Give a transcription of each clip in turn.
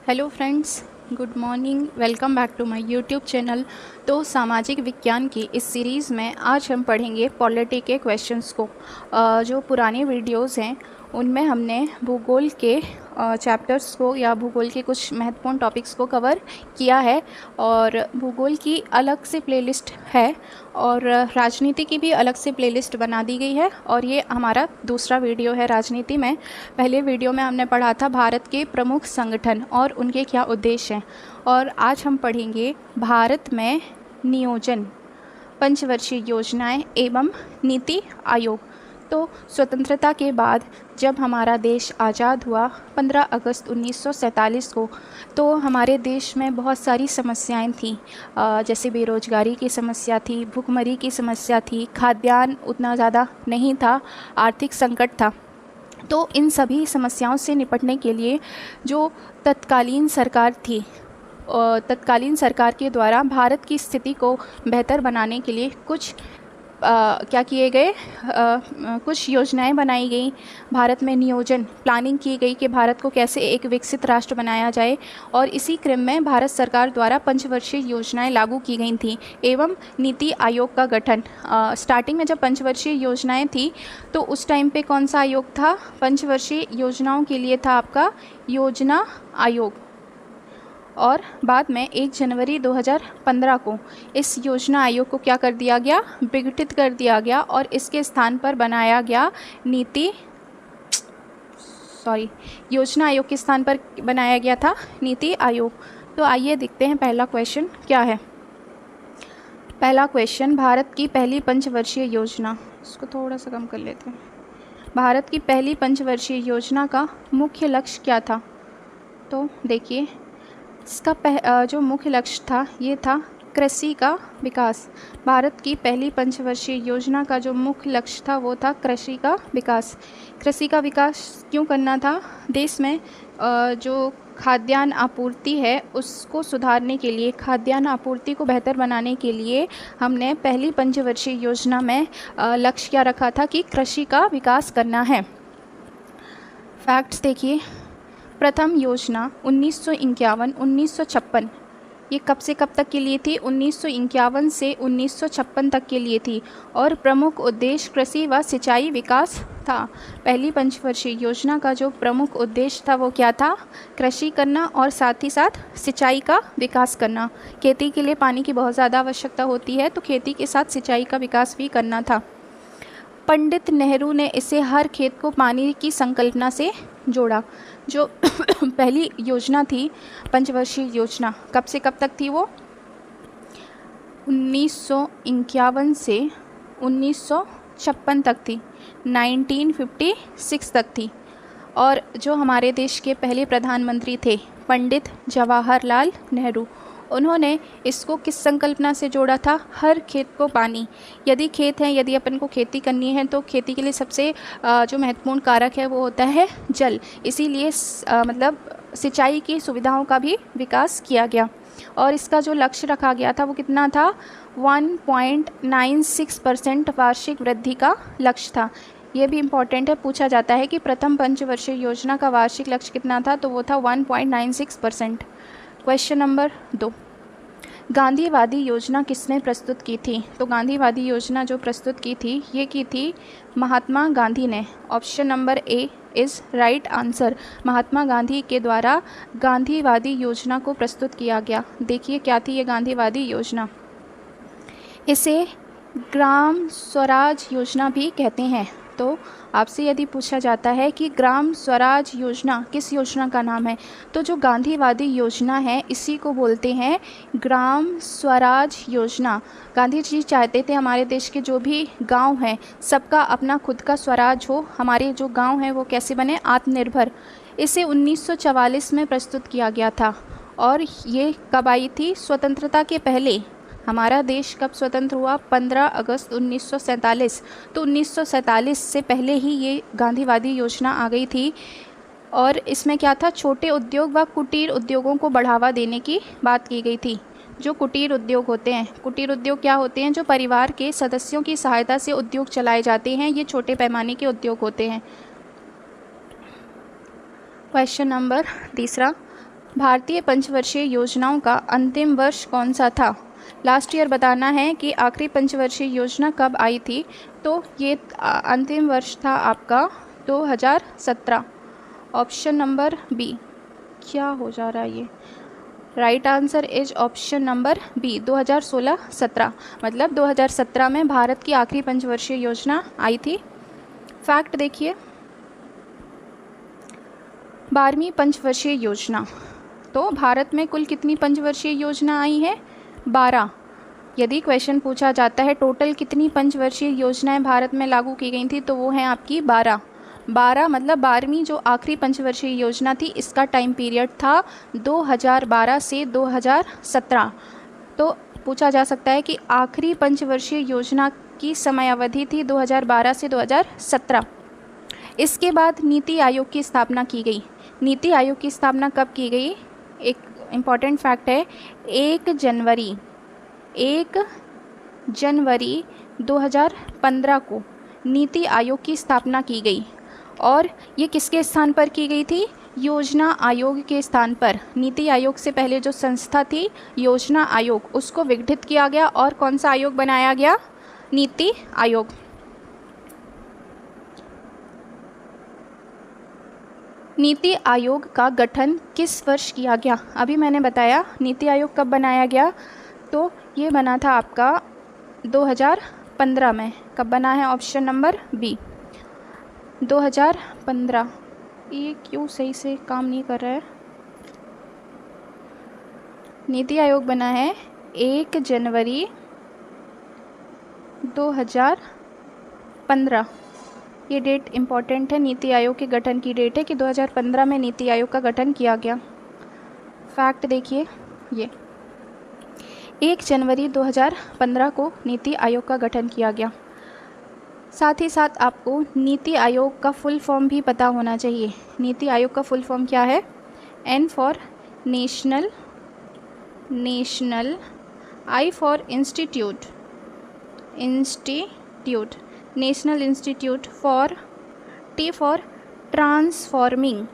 Hello friends, good morning. Welcome back to my YouTube channel. तो सामाजिक विज्ञान की इस सीरीज़ में आज हम पढ़ेंगे पॉलिटी के क्वेश्चंस को। जो पुराने वीडियोस हैं उनमें हमने भूगोल के चैप्टर्स को या भूगोल के कुछ महत्वपूर्ण टॉपिक्स को कवर किया है और भूगोल की अलग से प्लेलिस्ट है और राजनीति की भी अलग से प्लेलिस्ट बना दी गई है और ये हमारा दूसरा वीडियो है राजनीति में। पहले वीडियो में हमने पढ़ा था भारत के प्रमुख संगठन और उनके क्या उद्देश्य हैं और आज हम पढ़ेंगे भारत में नियोजन, पंचवर्षीय योजनाएं एवं नीति आयोग। तो स्वतंत्रता के बाद जब हमारा देश आज़ाद हुआ 15 अगस्त 1947 को, तो हमारे देश में बहुत सारी समस्याएं थीं, जैसे बेरोजगारी की समस्या थी, भुखमरी की समस्या थी, खाद्यान्न उतना ज़्यादा नहीं था, आर्थिक संकट था। तो इन सभी समस्याओं से निपटने के लिए जो तत्कालीन सरकार थी, तत्कालीन सरकार के द्वारा भारत की स्थिति को बेहतर बनाने के लिए कुछ क्या किए गए, कुछ योजनाएं बनाई गई। भारत में नियोजन प्लानिंग की गई कि भारत को कैसे एक विकसित राष्ट्र बनाया जाए और इसी क्रम में भारत सरकार द्वारा पंचवर्षीय योजनाएं लागू की गई थी एवं नीति आयोग का गठन। स्टार्टिंग में जब पंचवर्षीय योजनाएं थी तो उस टाइम पे कौन सा आयोग था? पंचवर्षीय योजनाओं के लिए था आपका योजना आयोग। और बाद में 1 जनवरी 2015 को इस योजना आयोग को क्या कर दिया गया? विघटित कर दिया गया और इसके स्थान पर बनाया गया योजना आयोग के स्थान पर बनाया गया था नीति आयोग। तो आइए देखते हैं पहला क्वेश्चन क्या है। पहला क्वेश्चन, भारत की पहली पंचवर्षीय योजना, इसको थोड़ा सा कम कर लेते हैं। भारत की पहली पंचवर्षीय योजना का मुख्य लक्ष्य क्या था? तो देखिए, इसका जो मुख्य लक्ष्य था ये था कृषि का विकास। भारत की पहली पंचवर्षीय योजना का जो मुख्य लक्ष्य था वो था कृषि का विकास। कृषि का विकास क्यों करना था? देश में जो खाद्यान्न आपूर्ति है उसको सुधारने के लिए, खाद्यान्न आपूर्ति को बेहतर बनाने के लिए हमने पहली पंचवर्षीय योजना में लक्ष्य क्या रखा था कि कृषि का विकास करना है। फैक्ट्स देखिए, प्रथम योजना 1951-1956, ये कब से कब तक के लिए थी? 1951 से 1956 तक के लिए थी और प्रमुख उद्देश्य कृषि व सिंचाई विकास था। पहली पंचवर्षीय योजना का जो प्रमुख उद्देश्य था वो क्या था? कृषि करना और साथ ही साथ सिंचाई का विकास करना। खेती के लिए पानी की बहुत ज़्यादा आवश्यकता होती है, तो खेती के साथ सिंचाई का विकास भी करना था। पंडित नेहरू ने इसे हर खेत को पानी की संकल्पना से जोड़ा। जो पहली योजना थी पंचवर्षीय योजना, कब से कब तक थी वो? 1951 से 1956 तक थी, 1956 तक थी। और जो हमारे देश के पहले प्रधानमंत्री थे पंडित जवाहरलाल नेहरू, उन्होंने इसको किस संकल्पना से जोड़ा था? हर खेत को पानी। यदि खेत है, यदि अपन को खेती करनी है तो खेती के लिए सबसे जो महत्वपूर्ण कारक है वो होता है जल। इसीलिए मतलब सिंचाई की सुविधाओं का भी विकास किया गया और इसका जो लक्ष्य रखा गया था वो कितना था? 1.96% वार्षिक वृद्धि का लक्ष्य था। ये भी इम्पॉर्टेंट है, पूछा जाता है कि प्रथम पंचवर्षीय योजना का वार्षिक लक्ष्य कितना था, तो वो था 1.96%। क्वेश्चन नंबर 2, गांधीवादी योजना किसने प्रस्तुत की थी? तो गांधीवादी योजना जो प्रस्तुत की थी ये की थी महात्मा गांधी ने। Option number A is right answer. Mahatma Gandhi के द्वारा गांधीवादी योजना को प्रस्तुत किया गया। देखिए क्या थी ये गांधीवादी योजना? इसे ग्राम स्वराज योजना भी कहते हैं। तो आपसे यदि पूछा जाता है कि ग्राम स्वराज योजना किस योजना का नाम है, तो जो गांधीवादी योजना है इसी को बोलते हैं ग्राम स्वराज योजना। गांधी जी चाहते थे हमारे देश के जो भी गांव हैं सबका अपना खुद का स्वराज हो, हमारे जो गांव हैं वो कैसे बने? आत्मनिर्भर। इसे 1944 में प्रस्तुत किया गया था और ये कब आई थी? स्वतंत्रता के पहले। हमारा देश कब स्वतंत्र हुआ? 15 अगस्त 1947। तो 1947 से पहले ही ये गांधीवादी योजना आ गई थी और इसमें क्या था? छोटे उद्योग व कुटीर उद्योगों को बढ़ावा देने की बात की गई थी। जो कुटीर उद्योग होते हैं, कुटीर उद्योग क्या होते हैं? जो परिवार के सदस्यों की सहायता से उद्योग चलाए जाते हैं, ये छोटे पैमाने के उद्योग होते हैं। क्वेश्चन नंबर तीसरा, भारतीय पंचवर्षीय योजनाओं का अंतिम वर्ष कौन सा था? लास्ट ईयर बताना है कि आखिरी पंचवर्षीय योजना कब आई थी। तो ये अंतिम वर्ष था आपका 2017। Option number B. क्या हो जा रहा है ये? Right answer is option number B, 2016-17। मतलब 2017 में भारत की आखिरी पंचवर्षीय योजना आई थी। फैक्ट देखिए, 12वीं पंचवर्षीय योजना। तो भारत में कुल कितनी पंचवर्षीय योजना आई है? 12। यदि क्वेश्चन पूछा जाता है टोटल कितनी पंचवर्षीय योजनाएं भारत में लागू की गई थी, तो वो हैं आपकी 12। 12 मतलब 12वीं जो आखिरी पंचवर्षीय योजना थी, इसका टाइम पीरियड था 2012 से 2017। तो पूछा जा सकता है कि आखिरी पंचवर्षीय योजना की समयावधि थी 2012 से 2017। इसके बाद नीति आयोग की स्थापना की गई। नीति आयोग की स्थापना कब की गई? एक इम्पॉर्टेंट फैक्ट है, 1 जनवरी 2015 को नीति आयोग की स्थापना की गई। और ये किसके स्थान पर की गई थी? योजना आयोग के स्थान पर। नीति आयोग से पहले जो संस्था थी योजना आयोग, उसको विघटित किया गया और कौन सा आयोग बनाया गया? नीति आयोग। नीति आयोग का गठन किस वर्ष किया गया? अभी मैंने बताया नीति आयोग कब बनाया गया, तो ये बना था आपका 2015 में। कब बना है? Option number B, 2015। ये क्यों सही से काम नहीं कर रहा है? नीति आयोग बना है 1 जनवरी 2015। ये डेट इम्पॉर्टेंट है, नीति आयोग के गठन की डेट है कि 2015 में नीति आयोग का गठन किया गया। फैक्ट देखिए, ये 1 जनवरी 2015 को नीति आयोग का गठन किया गया। साथ ही साथ आपको नीति आयोग का फुल फॉर्म भी पता होना चाहिए। नीति आयोग का फुल फॉर्म क्या है? N for national, I for institute, national institute for, T for transforming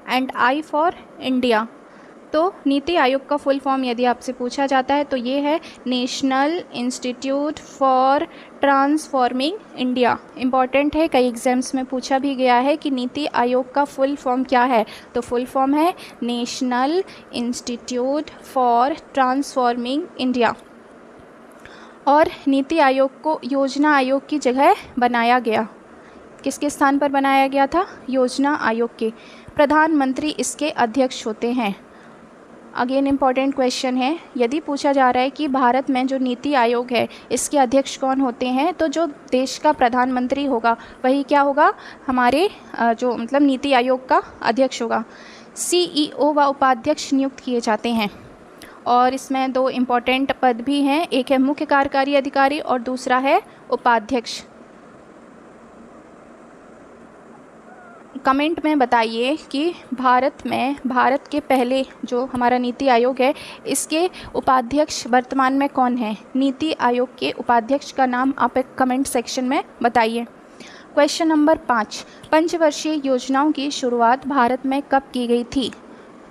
and I for India. तो नीति आयोग का फुल फॉर्म यदि आपसे पूछा जाता है तो ये है national institute for transforming India. Important है, कई एग्जाम्स में पूछा भी गया है कि नीति आयोग का फुल फॉर्म क्या है। तो फुल फॉर्म है national institute for transforming India. और नीति आयोग को योजना आयोग की जगह बनाया गया। किसके स्थान पर बनाया गया था? योजना आयोग के। प्रधानमंत्री इसके अध्यक्ष होते हैं। अगेन इम्पॉर्टेंट क्वेश्चन है, यदि पूछा जा रहा है कि भारत में जो नीति आयोग है इसके अध्यक्ष कौन होते हैं, तो जो देश का प्रधानमंत्री होगा वही क्या होगा? हमारे जो मतलब नीति आयोग का अध्यक्ष होगा। CEO व उपाध्यक्ष नियुक्त किए जाते हैं। और इसमें 2 इम्पॉर्टेंट पद भी हैं, एक है मुख्य कार्यकारी अधिकारी और दूसरा है उपाध्यक्ष। कमेंट में बताइए कि भारत के पहले जो हमारा नीति आयोग है इसके उपाध्यक्ष वर्तमान में कौन है? नीति आयोग के उपाध्यक्ष का नाम आप एक कमेंट सेक्शन में बताइए। क्वेश्चन नंबर 5, पंचवर्षीय योजनाओं की शुरुआत भारत में कब की गई थी?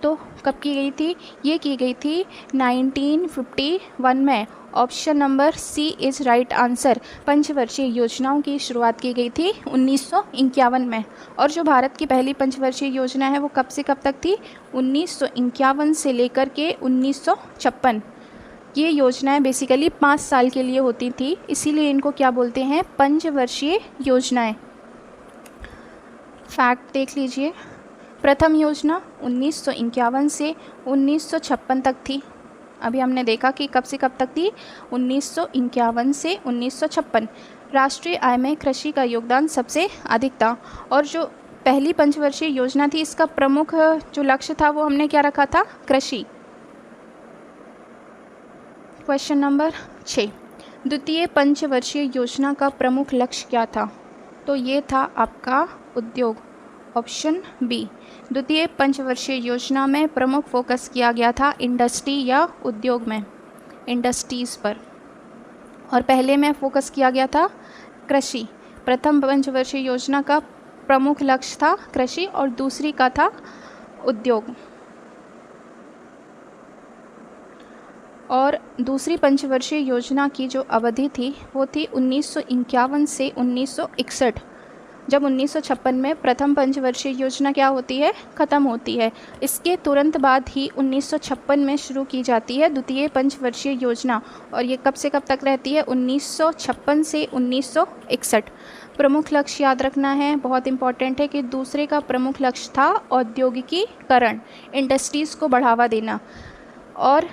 तो कब की गई थी? ये की गई थी 1951 में। Option number C is right answer. पंचवर्षीय योजनाओं की शुरुआत की गई थी 1951 में। और जो भारत की पहली पंचवर्षीय योजना है वो कब से कब तक थी? 1951 से लेकर के 1956। ये योजनाएं बेसिकली 5 साल के लिए होती थी, इसीलिए इनको क्या बोलते हैं? पंचवर्षीय योजनाएं। फैक्ट देख लीजिए, प्रथम योजना 1951 से 1956 तक थी। अभी हमने देखा कि कब से कब तक थी? 1951 से 1956। राष्ट्रीय आय में कृषि का योगदान सबसे अधिक था। और जो पहली पंचवर्षीय योजना थी इसका प्रमुख जो लक्ष्य था वो हमने क्या रखा था? कृषि। क्वेश्चन नंबर 6, द्वितीय पंचवर्षीय योजना का प्रमुख लक्ष्य क्या था? तो ये था आपका उद्योग। ऑप्शन बी, द्वितीय पंचवर्षीय योजना में प्रमुख फोकस किया गया था इंडस्ट्री या उद्योग में, इंडस्ट्रीज़ पर। और पहले में फोकस किया गया था कृषि। प्रथम पंचवर्षीय योजना का प्रमुख लक्ष्य था कृषि और दूसरी का था उद्योग। और दूसरी पंचवर्षीय योजना की जो अवधि थी वो थी 1951 से 1961। जब 1956 में प्रथम पंचवर्षीय योजना क्या होती है, ख़त्म होती है। इसके तुरंत बाद ही 1956 में शुरू की जाती है द्वितीय पंचवर्षीय योजना, और ये कब से कब तक रहती है, 1956 से 1961। प्रमुख लक्ष्य याद रखना है, बहुत इंपॉर्टेंट है कि दूसरे का प्रमुख लक्ष्य था औद्योगिकीकरण, इंडस्ट्रीज़ को बढ़ावा देना। और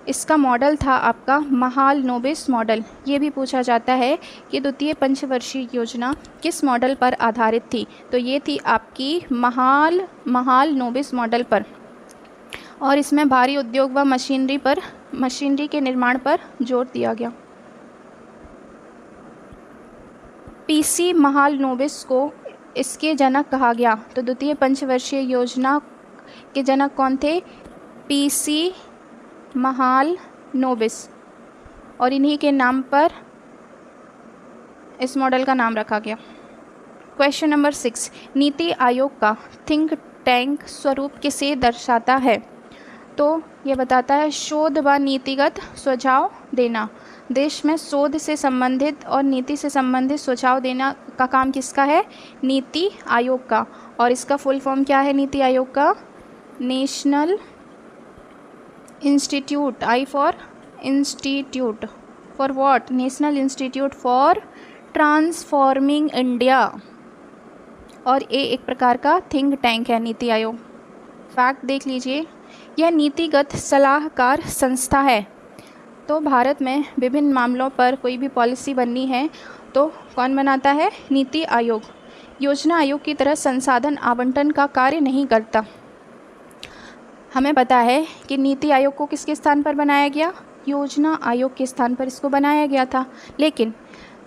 इसका मॉडल था आपका महालनोबिस मॉडल। ये भी पूछा जाता है कि द्वितीय पंचवर्षीय योजना किस मॉडल पर आधारित थी, तो ये थी आपकी महालनोबिस मॉडल पर। और इसमें भारी उद्योग व मशीनरी के निर्माण पर जोर दिया गया। पीसी महालनोबिस को इसके जनक कहा गया। तो द्वितीय पंचवर्षीय योजना के जनक कौन थे, पीसी महालनोबिस, और इन्हीं के नाम पर इस मॉडल का नाम रखा गया। क्वेश्चन नंबर 6, नीति आयोग का थिंक टैंक स्वरूप किसे दर्शाता है, तो ये बताता है शोध व नीतिगत सुझाव देना। देश में शोध से संबंधित और नीति से संबंधित सुझाव देना का काम किसका है, नीति आयोग का। और इसका फुल फॉर्म क्या है नीति आयोग का, national institute, I for institute, for what, national institute for transforming India. और ये एक प्रकार का थिंक टैंक है नीति आयोग। फैक्ट देख लीजिए, यह नीतिगत सलाहकार संस्था है। तो भारत में विभिन्न मामलों पर कोई भी पॉलिसी बननी है तो कौन बनाता है, नीति आयोग। योजना आयोग की तरह संसाधन आवंटन का कार्य नहीं करता। हमें पता है कि नीति आयोग को किसके स्थान पर बनाया गया, योजना आयोग के स्थान पर इसको बनाया गया था। लेकिन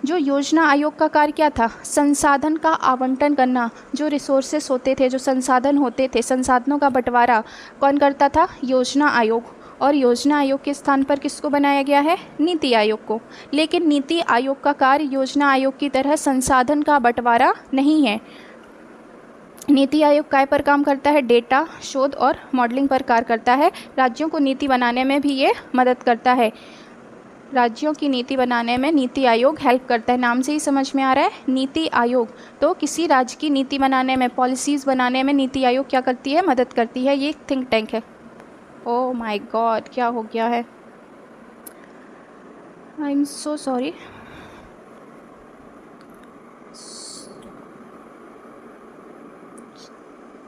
जो योजना आयोग का कार्य क्या था, संसाधन का आवंटन करना। जो रिसोर्सेस होते थे, जो संसाधन होते थे, संसाधनों का बंटवारा कौन करता था, योजना आयोग। और योजना आयोग के स्थान पर किसको बनाया गया है, नीति आयोग को। लेकिन नीति आयोग का कार्य योजना आयोग की तरह संसाधन का बंटवारा नहीं है। नीति आयोग काय पर काम करता है, डेटा, शोध और मॉडलिंग पर कार्य करता है। राज्यों को नीति बनाने में भी ये मदद करता है। राज्यों की नीति बनाने में नीति आयोग हेल्प करता है, नाम से ही समझ में आ रहा है, नीति आयोग। तो किसी राज्य की नीति बनाने में, पॉलिसीज़ बनाने में नीति आयोग क्या करती है, मदद करती है। ये थिंक टैंक है। ओह माय गॉड, क्या हो गया है, आई एम सो सॉरी।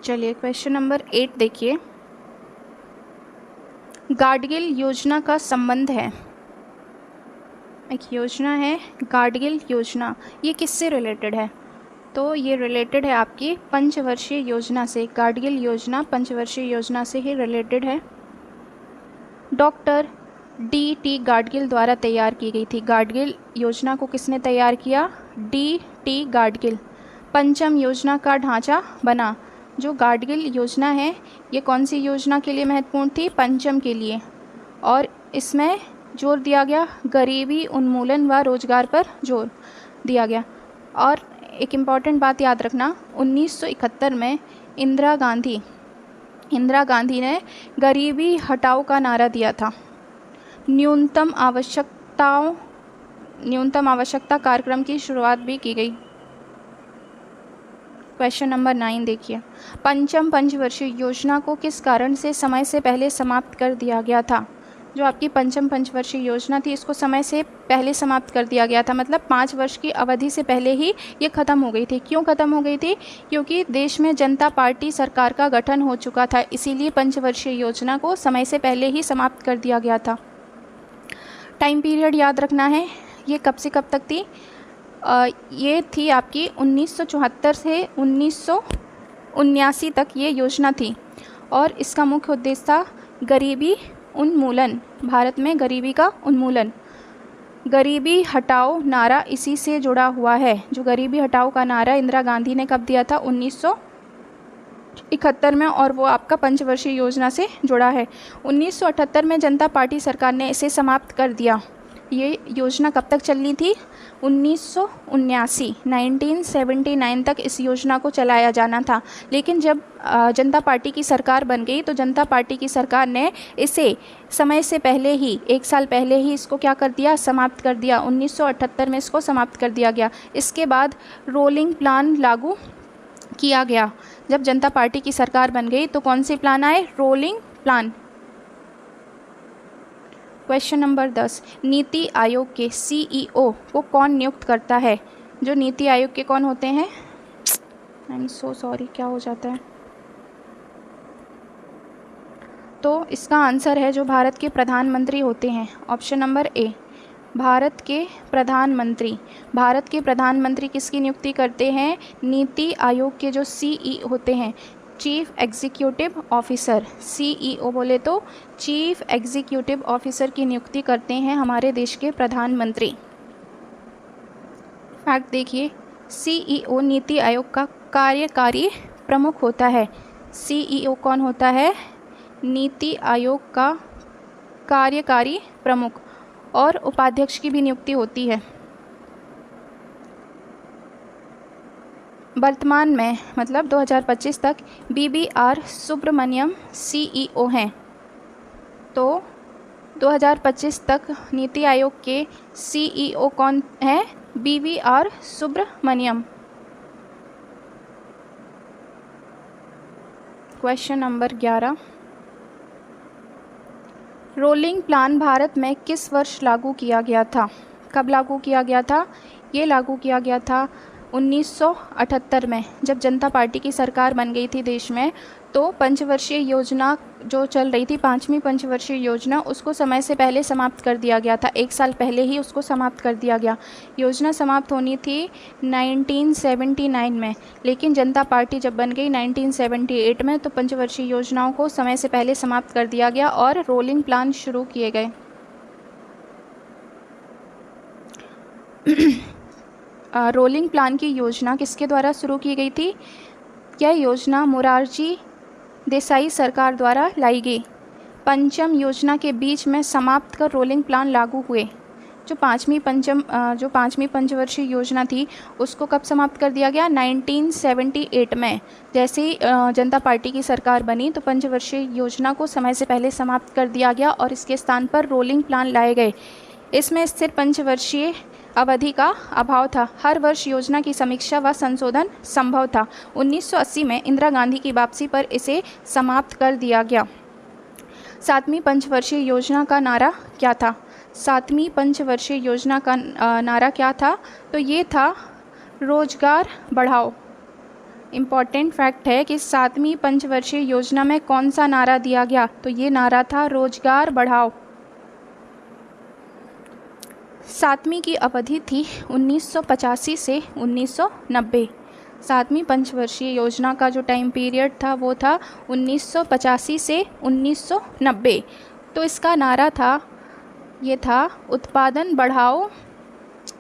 चलिए क्वेश्चन नंबर 8 देखिए। गाडगिल योजना का संबंध है, एक योजना है गाडगिल योजना, ये किससे रिलेटेड है, तो ये रिलेटेड है आपकी पंचवर्षीय योजना से। गाडगिल योजना पंचवर्षीय योजना से ही रिलेटेड है। Doctor DT. गाडगिल द्वारा तैयार की गई थी। गाडगिल योजना को किसने तैयार किया, डी.टी. गाडगिल। पंचम योजना का ढांचा बना। जो गाडगिल योजना है ये कौन सी योजना के लिए महत्वपूर्ण थी, पंचम के लिए। और इसमें जोर दिया गया गरीबी उन्मूलन व रोजगार पर जोर दिया गया। और एक इम्पॉर्टेंट बात याद रखना, 1971 में इंदिरा गांधी ने गरीबी हटाओ का नारा दिया था। न्यूनतम आवश्यकता कार्यक्रम की शुरुआत भी की गई। क्वेश्चन नंबर 9 देखिए। पंचम पंचवर्षीय योजना को किस कारण से समय से पहले समाप्त कर दिया गया था। जो आपकी पंचम पंचवर्षीय योजना थी इसको समय से पहले समाप्त कर दिया गया था, मतलब 5 वर्ष की अवधि से पहले ही ये ख़त्म हो गई थी। क्यों ख़त्म हो गई थी, क्योंकि देश में जनता पार्टी सरकार का गठन हो चुका था, इसीलिए पंचवर्षीय योजना को समय से पहले ही समाप्त कर दिया गया था। टाइम पीरियड याद रखना है, ये कब से कब तक थी, ये थी आपकी 1974 से 1979 तक ये योजना थी। और इसका मुख्य उद्देश्य था गरीबी उन्मूलन, भारत में गरीबी का उन्मूलन। गरीबी हटाओ नारा इसी से जुड़ा हुआ है। जो गरीबी हटाओ का नारा इंदिरा गांधी ने कब दिया था, 1971 में, और वो आपका पंचवर्षीय योजना से जुड़ा है। 1978 में जनता पार्टी सरकार ने इसे समाप्त कर दिया। ये योजना कब तक चलनी थी? 1979 तक इस योजना को चलाया जाना था। लेकिन जब जनता पार्टी की सरकार बन गई तो जनता पार्टी की सरकार ने इसे समय से पहले ही, 1 साल पहले ही इसको क्या कर दिया? समाप्त कर दिया। 1978 में इसको समाप्त कर दिया गया। इसके बाद रोलिंग प्लान लागू किया गया। जब जनता पार्टी की सरकार बन गई तो कौन से प्लान आए? Rolling plan. Question number 10, NITI Aayog के CEO को कौन नियुक्त करता है? जो नीति आयोग के कौन होते हैं? आई एम सो सॉरी, क्या हो जाता है? तो इसका आंसर है जो भारत के प्रधानमंत्री होते हैं। ऑप्शन नंबर ए, भारत के प्रधानमंत्री। भारत के प्रधानमंत्री किसकी नियुक्ति करते हैं? नीति आयोग के जो CEO होते हैं, चीफ एग्जीक्यूटिव ऑफिसर, CEO बोले तो चीफ एग्जीक्यूटिव ऑफिसर की नियुक्ति करते हैं हमारे देश के प्रधानमंत्री। फैक्ट देखिए, CEO नीति आयोग का कार्यकारी प्रमुख होता है। CEO कौन होता है? नीति आयोग का कार्यकारी प्रमुख, और उपाध्यक्ष की भी नियुक्ति होती है। वर्तमान में मतलब 2025 तक BBR सुब्रमण्यम CEO हैं। तो 2025 तक नीति आयोग के CEO कौन है? BBR Subrahmanyam. Question number 11, rolling plan Bharat में किस वर्ष लागू किया गया था? कब लागू किया गया था? ये लागू किया गया था 1978 में, जब जनता पार्टी की सरकार बन गई थी देश में। तो पंचवर्षीय योजना जो चल रही थी, 5वीं पंचवर्षीय योजना, उसको समय से पहले समाप्त कर दिया गया था। 1 साल पहले ही उसको समाप्त कर दिया गया। योजना समाप्त होनी थी 1979 में, लेकिन जनता पार्टी जब बन गई 1978 में, तो पंचवर्षीय योजनाओं को समय से पहले समाप्त कर दिया गया और रोलिंग प्लान शुरू किए गए। रोलिंग प्लान की योजना किसके द्वारा शुरू की गई थी? यह योजना मोरारजी देसाई सरकार द्वारा लाई गई। पंचम योजना के बीच में समाप्त कर रोलिंग प्लान लागू हुए। जो पाँचवीं पंचवर्षीय योजना थी उसको कब समाप्त कर दिया गया? 1978 में। जैसे ही जनता पार्टी की सरकार बनी तो पंचवर्षीय योजना को समय से पहले समाप्त कर दिया गया और इसके स्थान पर रोलिंग प्लान लाए गए। इसमें स्थिर पंचवर्षीय अवधि का अभाव था। हर वर्ष योजना की समीक्षा व संशोधन संभव था। 1980 में इंदिरा गांधी की वापसी पर इसे समाप्त कर दिया गया। 7वीं पंचवर्षीय योजना का नारा क्या था? 7वीं पंचवर्षीय योजना का नारा क्या था? तो ये था रोजगार बढ़ाओ। इम्पॉर्टेंट फैक्ट है कि 7वीं पंचवर्षीय योजना में कौन सा नारा दिया गया? तो ये नारा था रोजगार बढ़ाओ। 7वीं की अवधि थी 1985 से 1990। 7वीं पंचवर्षीय योजना का जो टाइम पीरियड था वो था 1985 से 1990। तो इसका नारा था, ये था उत्पादन बढ़ाओ,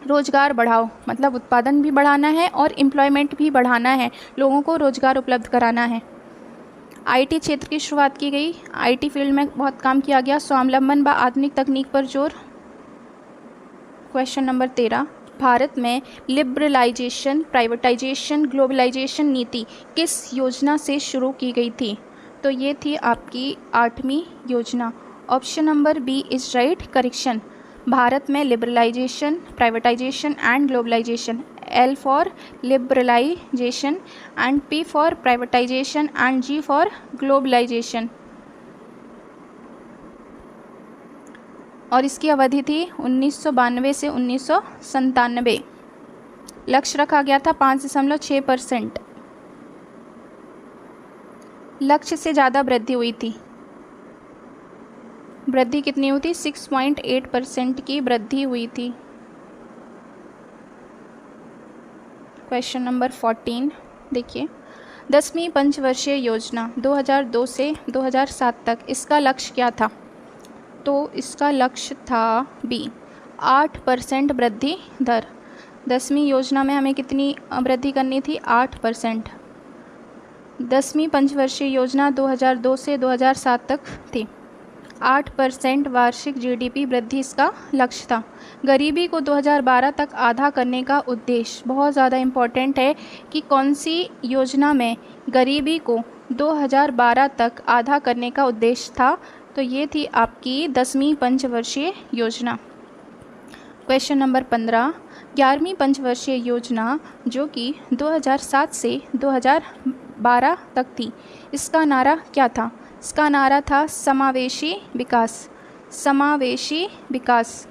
रोजगार बढ़ाओ। मतलब उत्पादन भी बढ़ाना है और एम्प्लॉयमेंट भी बढ़ाना है, लोगों को रोजगार उपलब्ध कराना है। IT क्षेत्र की शुरुआत की गई। IT फील्ड में बहुत काम किया गया। स्वावलंबन व आधुनिक तकनीक पर जोर। क्वेश्चन नंबर 13, भारत में लिबरलाइजेशन, प्राइवेटाइजेशन, ग्लोबलाइजेशन नीति किस योजना से शुरू की गई थी? तो ये थी आपकी 8वीं योजना। Option number B is right correction. Bharat में liberalization, privatization and globalization, L for liberalization and P for privatization and G for globalization. और इसकी अवधि थी 1992 से 1997। लक्ष्य रखा गया था 5.6%। लक्ष्य से ज़्यादा वृद्धि हुई थी। वृद्धि कितनी हुई थी? 6.8% की वृद्धि हुई थी। क्वेश्चन नंबर 14 देखिए, 10वीं पंचवर्षीय योजना 2002 से 2007 तक, इसका लक्ष्य क्या था? तो इसका लक्ष्य था बी 8% वृद्धि दर। 10वीं योजना में हमें कितनी वृद्धि करनी थी? 8%। 10वीं पंचवर्षीय योजना 2002 से 2007 तक थी। 8% वार्षिक जीडीपी वृद्धि इसका लक्ष्य था। गरीबी को 2012 तक आधा करने का उद्देश्य, बहुत ज़्यादा इम्पॉर्टेंट है कि कौन सी योजना में गरीबी को 2012 तक आधा करने का उद्देश्य था, तो ये थी आपकी 10वीं पंचवर्षीय योजना। क्वेश्चन नंबर 15, 11वीं पंचवर्षीय योजना जो कि 2007 से 2012 तक थी, इसका नारा क्या था? इसका नारा था समावेशी विकास। समावेशी विकास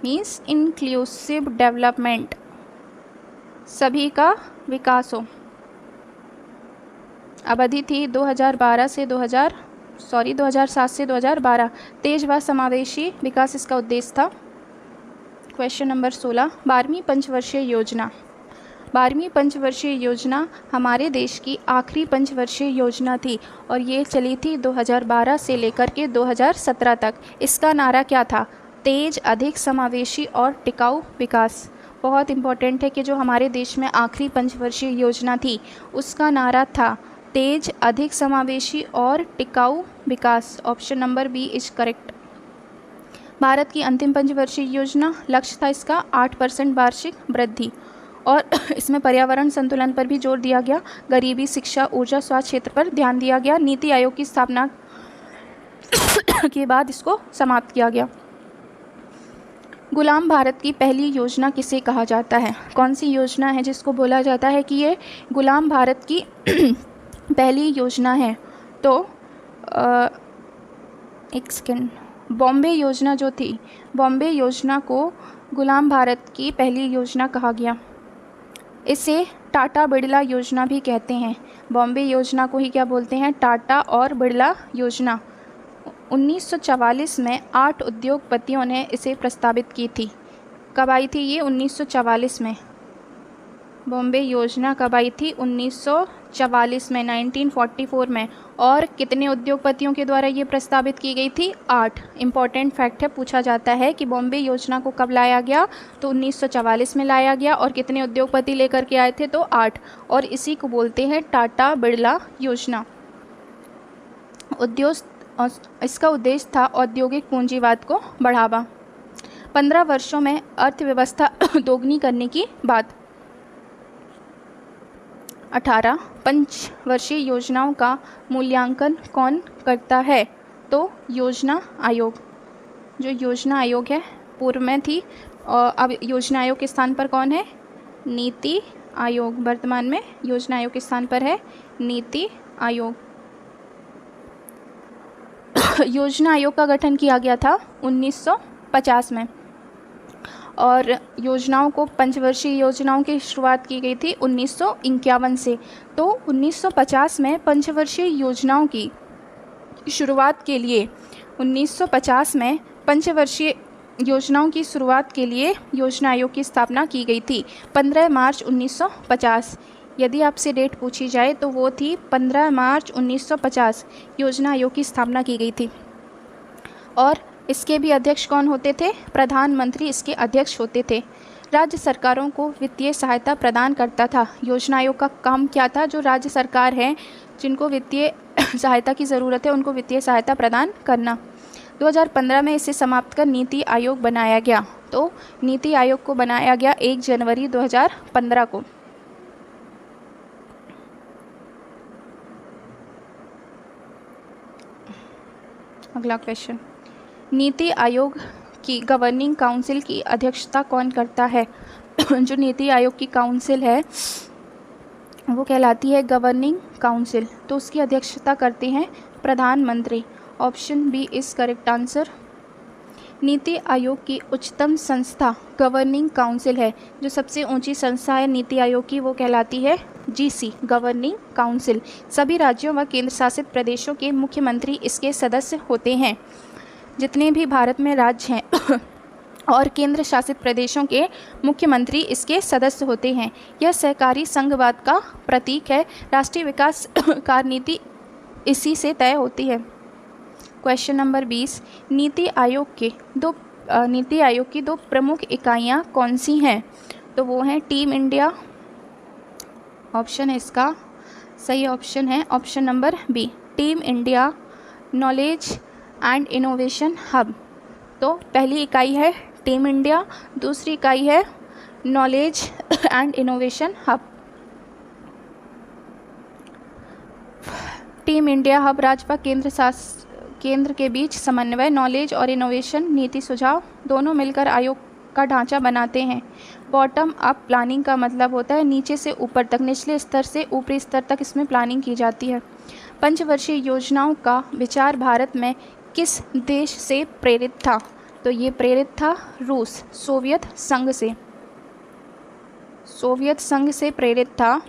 मीन्स इंक्लूसिव डेवलपमेंट, सभी का विकास हो। अवधि थी 2007 से 2012। तेज व समावेशी विकास इसका उद्देश्य था। क्वेश्चन नंबर 16, 12वीं पंचवर्षीय योजना। 12वीं पंचवर्षीय योजना हमारे देश की आखिरी पंचवर्षीय योजना थी और ये चली थी 2012 से लेकर के 2017 तक। इसका नारा क्या था? तेज, अधिक, समावेशी और टिकाऊ विकास। बहुत इम्पोर्टेंट है कि जो हमारे देश में आखिरी पंचवर्षीय योजना थी उसका नारा था तेज, अधिक, समावेशी और टिकाऊ विकास। Option number B is correct. Bharat की अंतिम पंचवर्षीय योजना, लक्ष्य था इसका 8% वार्षिक वृद्धि और इसमें पर्यावरण संतुलन पर भी जोर दिया गया। गरीबी, शिक्षा, ऊर्जा, स्वास्थ्य क्षेत्र पर ध्यान दिया गया। नीति आयोग की स्थापना के बाद इसको समाप्त किया गया। गुलाम भारत की पहली योजना किसे कहा जाता है? कौन सी योजना है जिसको बोला जाता है कि ये गुलाम भारत की पहली योजना है? तो एक सेकेंड, बॉम्बे योजना जो थी, बॉम्बे योजना को गुलाम भारत की पहली योजना कहा गया। इसे टाटा बिरला योजना भी कहते हैं। बॉम्बे योजना को ही क्या बोलते हैं? टाटा और बिरला योजना। 1944 में 8 उद्योगपतियों ने इसे प्रस्तावित की थी। कब आई थी ये? 1944 में। बॉम्बे योजना कब आई थी? 1944 में, 1944 में। और कितने उद्योगपतियों के द्वारा ये प्रस्तावित की गई थी? 8। इम्पॉर्टेंट फैक्ट है, पूछा जाता है कि बॉम्बे योजना को कब लाया गया? तो 1944 में लाया गया। और कितने उद्योगपति लेकर के आए थे? तो 8। और इसी को बोलते हैं टाटा बिरला योजना। इसका उद्देश्य था औद्योगिक पूंजीवाद को बढ़ावा। 15 वर्षों में अर्थव्यवस्था दोगुनी करने की बात। 18 पंचवर्षीय योजनाओं का मूल्यांकन कौन करता है? तो योजना आयोग। जो योजना आयोग है, पूर्व में थी और अब योजना आयोग के स्थान पर कौन है? नीति आयोग। वर्तमान में योजना आयोग के स्थान पर है नीति आयोग। योजना आयोग का गठन किया गया था 1950 में और योजनाओं को, पंचवर्षीय योजनाओं की शुरुआत की गई थी 1951 से। तो 1950 में पंचवर्षीय योजनाओं की शुरुआत के लिए 1950 में पंचवर्षीय योजनाओं की शुरुआत के लिए योजना आयोग की स्थापना की गई थी 15 मार्च 1950। यदि आपसे डेट पूछी जाए तो वो थी 15 मार्च 1950 योजना आयोग की स्थापना की गई थी। और इसके भी अध्यक्ष कौन होते थे? प्रधानमंत्री इसके अध्यक्ष होते थे। राज्य सरकारों को वित्तीय सहायता प्रदान करता था। योजना आयोग का काम क्या था? जो राज्य सरकार है जिनको वित्तीय सहायता की ज़रूरत है उनको वित्तीय सहायता प्रदान करना। 2015 में इसे समाप्त कर नीति आयोग बनाया गया। तो नीति आयोग को बनाया गया 1 जनवरी 2015 को। अगला क्वेश्चन, नीति आयोग की गवर्निंग काउंसिल की अध्यक्षता कौन करता है? जो नीति आयोग की काउंसिल है वो कहलाती है गवर्निंग काउंसिल। तो उसकी अध्यक्षता करते हैं प्रधानमंत्री। Option B is correct answer. NITI Aayog की उच्चतम संस्था गवर्निंग काउंसिल है। जो सबसे ऊंची संस्था है नीति आयोग की वो कहलाती है जीसी, गवर्निंग काउंसिल। सभी राज्यों व केंद्र शासित प्रदेशों के मुख्यमंत्री इसके सदस्य होते हैं। जितने भी भारत में राज्य हैं और केंद्र शासित प्रदेशों के मुख्यमंत्री इसके सदस्य होते हैं। यह सहकारी संघवाद का प्रतीक है। राष्ट्रीय विकास कार्यनीति इसी से तय होती है। क्वेश्चन नंबर 20, नीति आयोग की दो प्रमुख इकाइयाँ कौन सी हैं? तो वो हैं टीम इंडिया। ऑप्शन है इसका सही ऑप्शन है option number B, team India. Knowledge and innovation hub. तो पहली इकाई है टीम इंडिया, दूसरी इकाई है knowledge and innovation hub. Team India hub राज्य व केंद्र के बीच समन्वय, नॉलेज और इनोवेशन नीति सुझाव दोनों मिलकर आयोग का ढांचा बनाते हैं। बॉटम अप प्लानिंग का मतलब होता है नीचे से ऊपर तक, निचले स्तर से ऊपरी स्तर तक इसमें प्लानिंग की जाती है। पंचवर्षीय योजनाओं का विचार भारत में किस देश से प्रेरित था? तो ये प्रेरित था रूस, सोवियत संघ से प्रेरित था।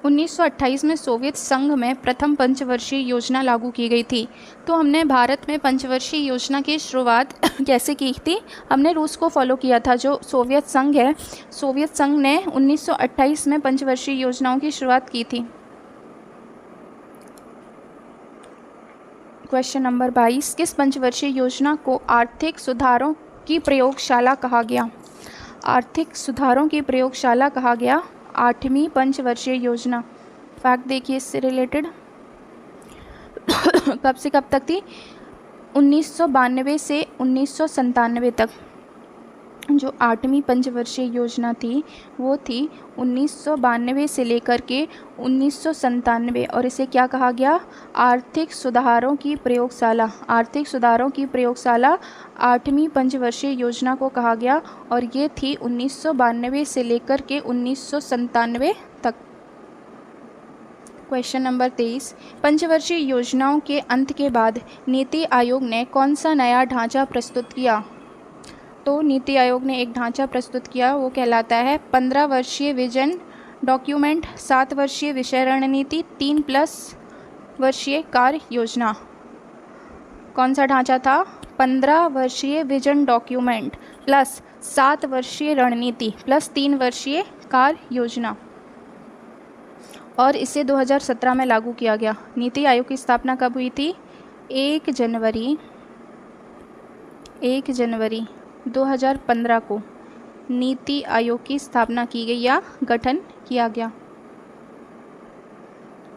1928 में सोवियत संघ में प्रथम पंचवर्षीय योजना लागू की गई थी। तो हमने भारत में पंचवर्षीय योजना की शुरुआत कैसे की थी? हमने रूस को फॉलो किया था। जो सोवियत संघ है, सोवियत संघ ने 1928 में पंचवर्षीय योजनाओं की शुरुआत की थी। क्वेश्चन नंबर 22, किस पंचवर्षीय योजना को आर्थिक सुधारों की प्रयोगशाला कहा गया? आर्थिक सुधारों की प्रयोगशाला कहा गया 8वीं पंचवर्षीय योजना। फैक्ट देखिए इससे रिलेटेड कब से कब तक थी? 1992 से 1997 तक। जो 8वीं पंचवर्षीय योजना थी वो थी 1992 से लेकर के 1997, और इसे क्या कहा गया? आर्थिक सुधारों की प्रयोगशाला। आर्थिक सुधारों की प्रयोगशाला 8वीं पंचवर्षीय योजना को कहा गया, और ये थी 1992 से लेकर के 1997 तक। क्वेश्चन नंबर 23, पंचवर्षीय योजनाओं के अंत के बाद नीति आयोग ने कौन सा नया ढांचा प्रस्तुत किया? तो नीति आयोग ने एक ढांचा प्रस्तुत किया, वो कहलाता है 15 वर्षीय विजन डॉक्यूमेंट, 7 वर्षीय विषय रणनीति, 3+ वर्षीय कार्य योजना। कौन सा ढांचा था? 15 वर्षीय विजन डॉक्यूमेंट प्लस 7 वर्षीय रणनीति प्लस 3 वर्षीय कार्य योजना, और इसे 2017 में लागू किया गया। नीति आयोग की स्थापना कब हुई थी? 1 जनवरी 2015 को नीति आयोग की स्थापना की गई या गठन किया गया।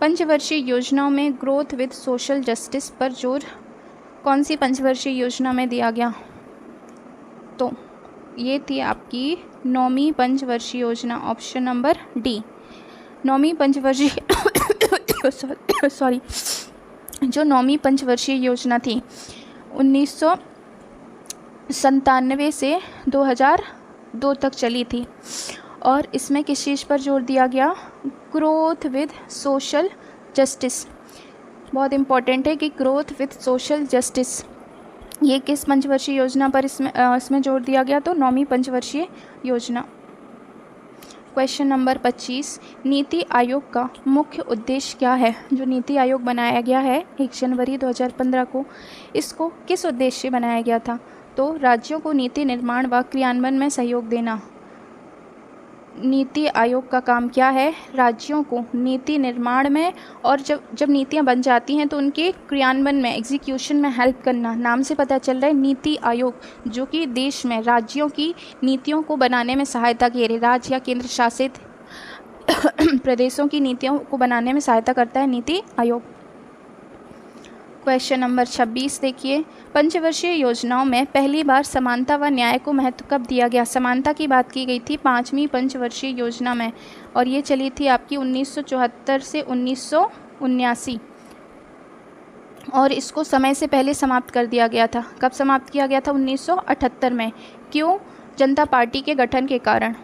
पंचवर्षीय योजनाओं में ग्रोथ विद सोशल जस्टिस पर जोर कौन सी पंचवर्षीय योजना में दिया गया? तो ये थी आपकी 9वीं पंचवर्षीय योजना, ऑप्शन नंबर डी। 9वीं पंचवर्षीय जो 9वीं पंचवर्षीय योजना थी 1997 से 2002 तक चली थी, और इसमें किस चीज़ पर जोर दिया गया? Growth with social justice. बहुत इम्पॉर्टेंट है कि ग्रोथ विद सोशल जस्टिस ये किस पंचवर्षीय योजना पर इसमें जोर दिया गया? तो 9वीं पंचवर्षीय योजना। क्वेश्चन नंबर 25, नीति आयोग का मुख्य उद्देश्य क्या है? जो नीति आयोग बनाया गया है 1 जनवरी 2015 को, इसको किस उद्देश्य से बनाया गया था? तो राज्यों को नीति निर्माण व क्रियान्वयन में सहयोग देना। नीति आयोग का काम क्या है? राज्यों को नीति निर्माण में, और जब नीतियां बन जाती हैं तो उनके क्रियान्वयन में, एग्जीक्यूशन में हेल्प करना। नाम से पता चल रहा है नीति आयोग, जो कि देश में राज्यों की नीतियों को बनाने में सहायता की, राज्य या केंद्र शासित प्रदेशों की नीतियों को बनाने में सहायता करता है नीति आयोग। क्वेश्चन नंबर 26 देखिए, पंचवर्षीय योजनाओं में पहली बार समानता व न्याय को महत्व कब दिया गया? समानता की बात की गई थी 5वीं पंचवर्षीय योजना में, और ये चली थी आपकी 1974 से 1979, और इसको समय से पहले समाप्त कर दिया गया था। कब समाप्त किया गया था? 1978 में। क्यों? जनता पार्टी के गठन के कारण।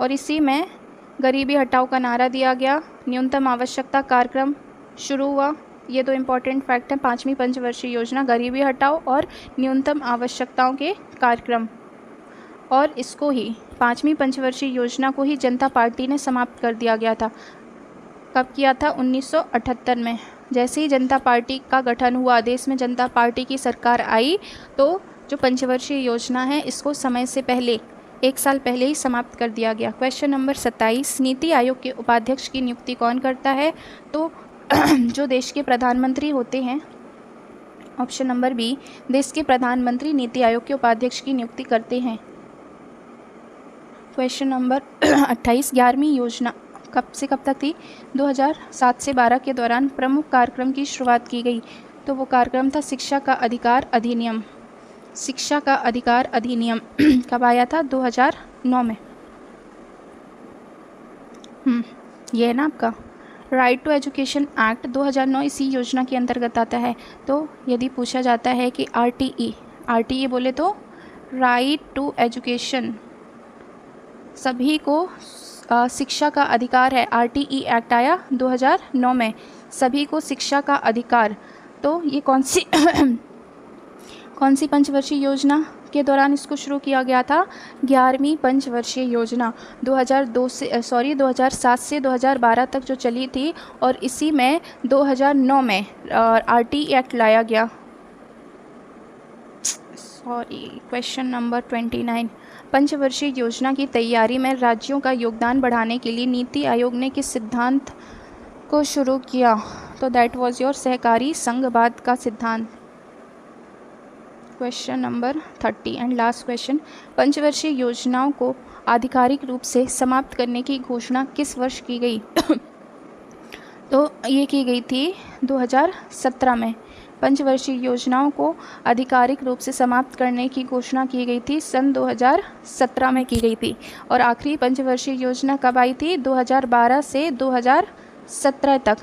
और इसी में गरीबी हटाओ का नारा दिया गया, न्यूनतम आवश्यकता कार्यक्रम शुरू हुआ। ये दो इम्पॉर्टेंट फैक्ट हैं 5वीं पंचवर्षीय योजना, गरीबी हटाओ और न्यूनतम आवश्यकताओं के कार्यक्रम। और इसको ही 5वीं पंचवर्षीय योजना को ही जनता पार्टी ने समाप्त कर दिया गया था। कब किया था? 1978 में। जैसे ही जनता पार्टी का गठन हुआ, देश में जनता पार्टी की सरकार आई, तो जो पंचवर्षीय योजना है इसको समय से पहले, 1 साल पहले ही समाप्त कर दिया गया। क्वेश्चन नंबर 27, नीति आयोग के उपाध्यक्ष की नियुक्ति कौन करता है? तो जो देश के प्रधानमंत्री होते हैं, ऑप्शन नंबर बी, देश के प्रधानमंत्री नीति आयोग के उपाध्यक्ष की नियुक्ति करते हैं। क्वेश्चन नंबर 28, 11वीं योजना कब से कब तक थी? 2007 से 12 के दौरान प्रमुख कार्यक्रम की शुरुआत की गई। तो वो कार्यक्रम था शिक्षा का अधिकार अधिनियम। शिक्षा का अधिकार अधिनियम कब आया था? 2009 में। ये है ना आपका राइट टू एजुकेशन एक्ट 2009 इसी योजना के अंतर्गत आता है। तो यदि पूछा जाता है कि आरटीई बोले तो राइट टू एजुकेशन, सभी को शिक्षा का अधिकार है। आरटीई एक्ट आया 2009 में, सभी को शिक्षा का अधिकार। तो ये कौन सी पंचवर्षीय योजना के दौरान इसको शुरू किया गया था? 11वीं पंचवर्षीय योजना 2007 से 2012 तक जो चली थी, और इसी में 2009 में आरटीई एक्ट लाया गया। क्वेश्चन नंबर 29, पंचवर्षीय योजना की तैयारी में राज्यों का योगदान बढ़ाने के लिए नीति आयोग ने किस सिद्धांत को शुरू किया? तो दैट वाज योर सहकारी संघवाद का सिद्धांत। Question number 30 and last question, पंचवर्षीय योजनाओं को आधिकारिक रूप से समाप्त करने की घोषणा किस वर्ष की गई? तो ये की गई थी 2017 में। पंचवर्षीय योजनाओं को आधिकारिक रूप से समाप्त करने की घोषणा की गई थी सन 2017 में की गई थी। और आखिरी पंचवर्षीय योजना कब आई थी? 2012 से 2017 तक।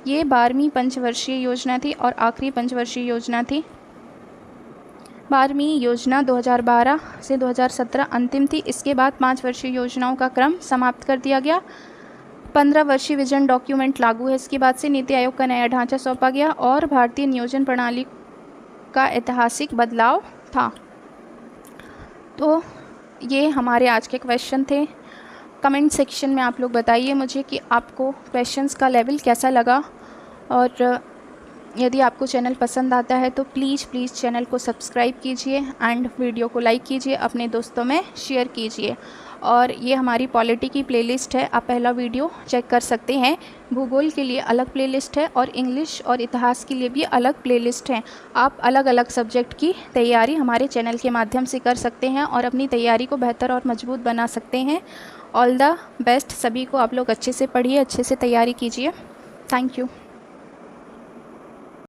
ये 12वीं पंचवर्षीय योजना थी और आखिरी पंचवर्षीय योजना थी। 12वीं योजना 2012 से 2017 अंतिम थी। इसके बाद 5 वर्षीय योजनाओं का क्रम समाप्त कर दिया गया। 15 वर्षीय विजन डॉक्यूमेंट लागू है। इसके बाद से नीति आयोग का नया ढांचा सौंपा गया और भारतीय नियोजन प्रणाली का ऐतिहासिक बदलाव था। तो ये हमारे आज के क्वेश्चन थे। कमेंट सेक्शन में आप लोग बताइए मुझे कि आपको क्वेश्चंस का लेवल कैसा लगा, और यदि आपको चैनल पसंद आता है तो प्लीज़ चैनल को सब्सक्राइब कीजिए एंड वीडियो को लाइक कीजिए, अपने दोस्तों में शेयर कीजिए। और ये हमारी पॉलिटी की प्लेलिस्ट है, आप पहला वीडियो चेक कर सकते हैं। भूगोल के लिए अलग प्लेलिस्ट है और इंग्लिश और इतिहास के लिए भी अलग प्लेलिस्ट है। आप अलग अलग सब्जेक्ट की तैयारी हमारे चैनल के माध्यम से कर सकते हैं और अपनी तैयारी को बेहतर और मजबूत बना सकते हैं। ऑल द बेस्ट सभी को। आप लोग अच्छे से पढ़िए, अच्छे से तैयारी कीजिए। Thank you.